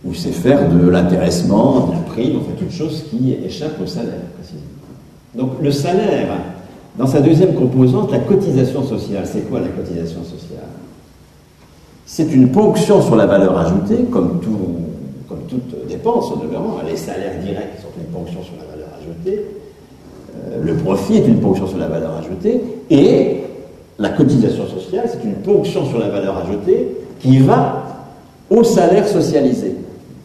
ou c'est faire de l'intéressement, de la prime, enfin toute chose qui échappe au salaire, précisément. Donc le salaire, dans sa deuxième composante, la cotisation sociale. C'est quoi la cotisation sociale? C'est une ponction sur la valeur ajoutée, comme toute dépense au demeurant. Les salaires directs sont une ponction sur la valeur ajoutée. Le profit est une ponction sur la valeur ajoutée. Et la cotisation sociale, c'est une ponction sur la valeur ajoutée qui va au salaire socialisé,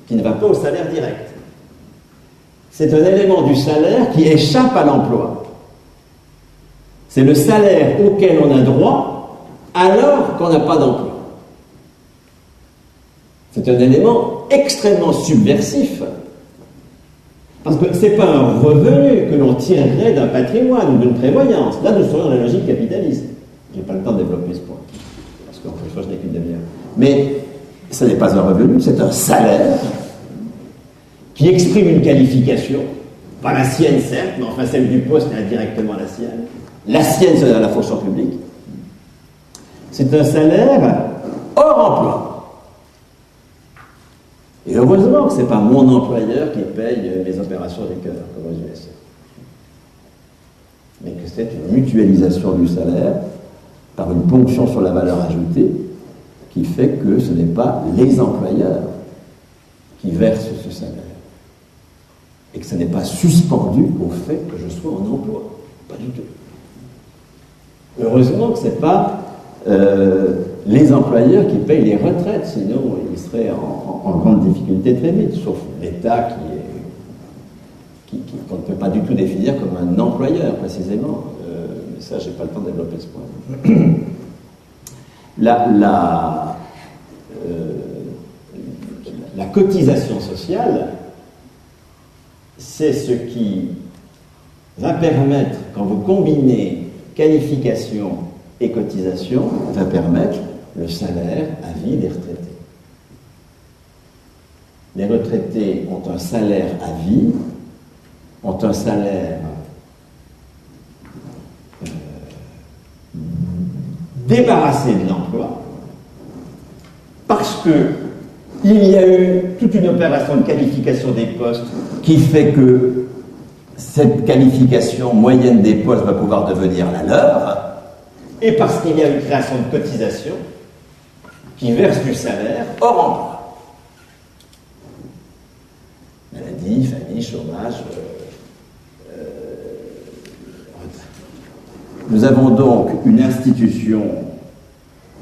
qui ne va pas au salaire direct. C'est un élément du salaire qui échappe à l'emploi. C'est le salaire auquel on a droit alors qu'on n'a pas d'emploi. C'est un élément extrêmement subversif. Parce que ce n'est pas un revenu que l'on tirerait d'un patrimoine ou d'une prévoyance. Là, nous serions dans la logique capitaliste. Je n'ai pas le temps de développer ce point. Parce qu'encore une fois, je n'ai qu'une demi-heure. Mais ce n'est pas un revenu, c'est un salaire qui exprime une qualification. Pas la sienne, certes, mais enfin celle du poste est indirectement la sienne. La sienne, c'est la fonction publique. C'est un salaire hors emploi. Et heureusement que ce n'est pas mon employeur qui paye mes opérations du cœur, comme aux USA. Mais que c'est une mutualisation du salaire par une ponction sur la valeur ajoutée qui fait que ce n'est pas les employeurs qui versent ce salaire. Et que ce n'est pas suspendu au fait que je sois en emploi. Pas du tout. Heureusement que ce n'est pas les employeurs qui payent les retraites, sinon ils seraient en grande difficulté très vite, sauf l'État qu'on ne peut pas du tout définir comme un employeur, précisément. Mais ça, je n'ai pas le temps de développer ce point. La cotisation sociale, c'est ce qui va permettre, quand vous combinez qualification et cotisation, va permettre le salaire à vie des retraités. Les retraités ont un salaire à vie, ont un salaire débarrassé de l'emploi, parce que il y a eu toute une opération de qualification des postes qui fait que cette qualification moyenne des postes va pouvoir devenir la leur, et parce qu'il y a une création de cotisation qui verse du salaire hors emploi. Maladie, famille, chômage, retraite. Nous avons donc une institution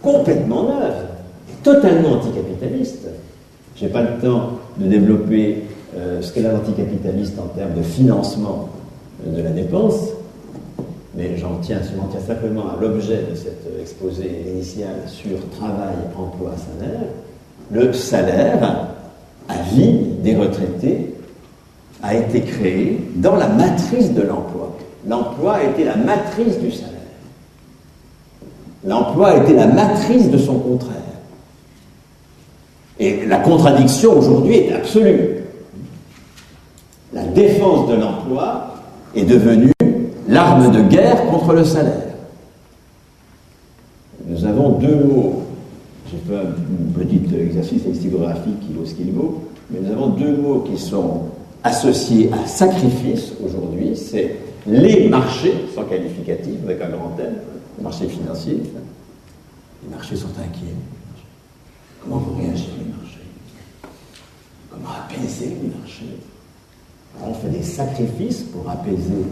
complètement neuve, totalement anticapitaliste. Je n'ai pas le temps de développer ce qu'est l'anticapitaliste en termes de financement de la dépense, mais je m'en tiens simplement à l'objet de cet exposé initial sur travail, emploi, salaire. Le salaire à vie des retraités a été créé dans la matrice de l'emploi. L'emploi a été la matrice du salaire. L'emploi a été la matrice de son contraire. Et la contradiction aujourd'hui est absolue. La défense de l'emploi est devenue l'arme de guerre contre le salaire. Nous avons deux mots. J'ai fait un petit exercice lexicographique qui vaut ce qu'il vaut, mais nous avons deux mots qui sont associés à sacrifice aujourd'hui. C'est les marchés, sans qualificatif, avec un grand M, les marchés financiers. Les marchés sont inquiets. Comment vont réagir les marchés? Comment apaiser les marchés? On fait des sacrifices pour apaiser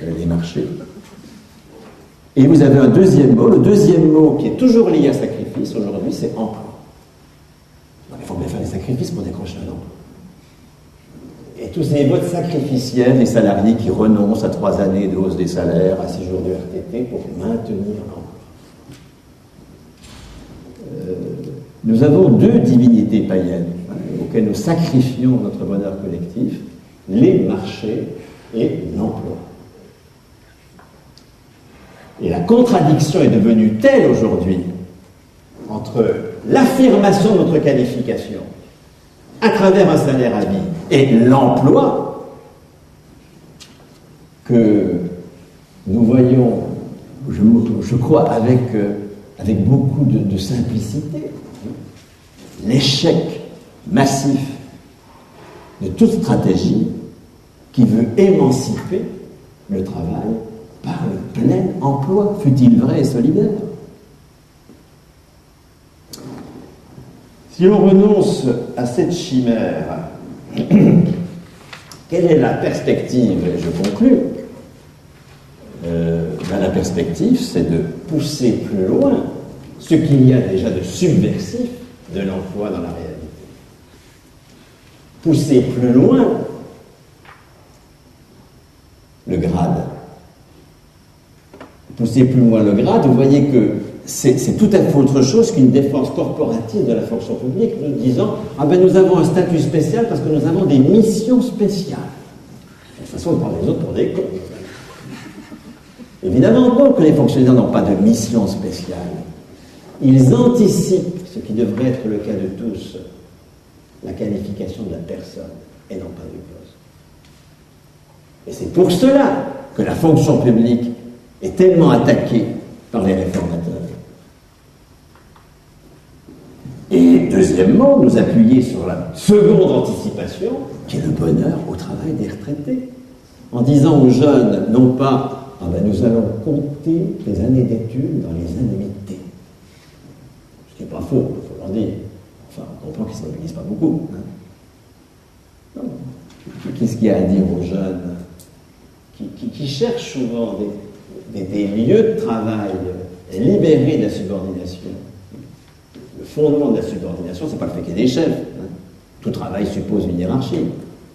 les marchés. Et vous avez un deuxième mot. Le deuxième mot qui est toujours lié à sacrifice aujourd'hui, c'est emploi. Donc il faut bien faire des sacrifices pour décrocher un emploi. Et tous ces votes sacrificiels, les salariés qui renoncent à 3 années de hausse des salaires, à 6 jours de RTT pour maintenir l'emploi. Nous avons deux divinités païennes auxquelles nous sacrifions notre bonheur collectif, les marchés et l'emploi. Et la contradiction est devenue telle aujourd'hui entre l'affirmation de notre qualification à travers un salaire à vie et l'emploi que nous voyons, je crois, avec beaucoup de simplicité. L'échec massif de toute stratégie qui veut émanciper le travail par le plein emploi, fût-il vrai et solidaire. Si on renonce à cette chimère, quelle est la perspective? Et je conclus. La perspective, c'est de pousser plus loin ce qu'il y a déjà de subversif de l'emploi dans la réalité. Pousser plus loin le grade. Pousser plus loin le grade, vous voyez que c'est tout à fait autre chose qu'une défense corporative de la fonction publique, nous disant « Ah ben nous avons un statut spécial parce que nous avons des missions spéciales. » De toute façon, on prend les autres pour des cons. Évidemment non que les fonctionnaires n'ont pas de mission spéciale. Ils anticipent, ce qui devrait être le cas de tous, la qualification de la personne et non pas du poste. Et c'est pour cela que la fonction publique est tellement attaquée par les réformateurs. Et deuxièmement, nous appuyer sur la seconde anticipation, qui est le bonheur au travail des retraités, en disant aux jeunes, non pas « Ah ben nous allons compter les années d'études dans les annuités ». Ce qui n'est pas faux, il faut leur dire. Enfin, on comprend qu'ils ne se mobilisent pas beaucoup. Hein. Non. Qu'est-ce qu'il y a à dire aux jeunes qui cherchent souvent des lieux de travail libérés de la subordination? Le fondement de la subordination, ce n'est pas le fait qu'il y ait des chefs. Hein. Tout travail suppose une hiérarchie.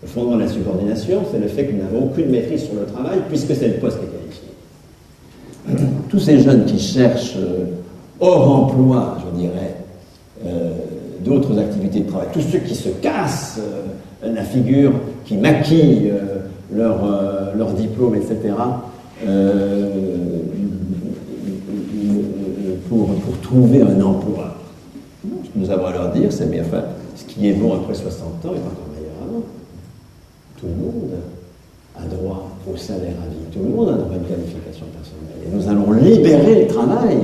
Le fondement de la subordination, c'est le fait que nous n'avons aucune maîtrise sur le travail, puisque c'est le poste qui est qualifié. Tous ces jeunes qui cherchent hors emploi, je dirais, d'autres activités de travail, tous ceux qui se cassent la figure, qui maquillent leur diplôme, etc., pour trouver un emploi. Ce que nous avons à leur dire, c'est mais enfin, ce qui est bon après 60 ans est encore meilleur avant. Tout le monde a droit au salaire à vie, tout le monde a droit à une qualification personnelle. Et nous allons libérer le travail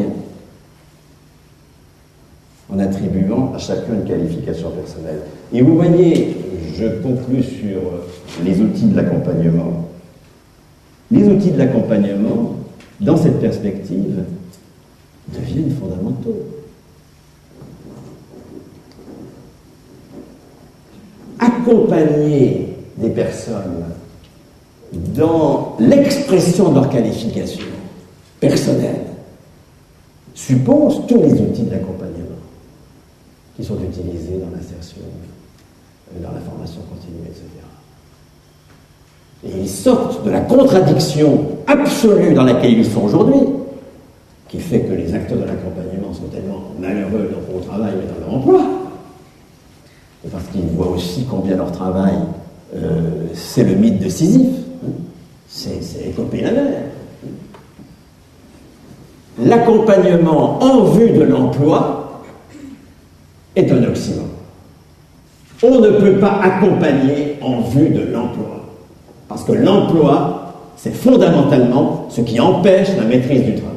en attribuant à chacun une qualification personnelle. Et vous voyez, je conclus sur les outils de l'accompagnement. Les outils de l'accompagnement, dans cette perspective, deviennent fondamentaux. Accompagner des personnes dans l'expression de leur qualification personnelle suppose tous les outils de l'accompagnement qui sont utilisés dans l'insertion, dans la formation continue, etc. Et ils sortent de la contradiction absolue dans laquelle ils sont aujourd'hui, qui fait que les acteurs de l'accompagnement sont tellement malheureux dans leur travail mais dans leur emploi, parce qu'ils voient aussi combien leur travail, c'est le mythe de Sisyphe, c'est écoper la mer. L'accompagnement en vue de l'emploi est un oxymore. On ne peut pas accompagner en vue de l'emploi, parce que l'emploi, c'est fondamentalement ce qui empêche la maîtrise du travail.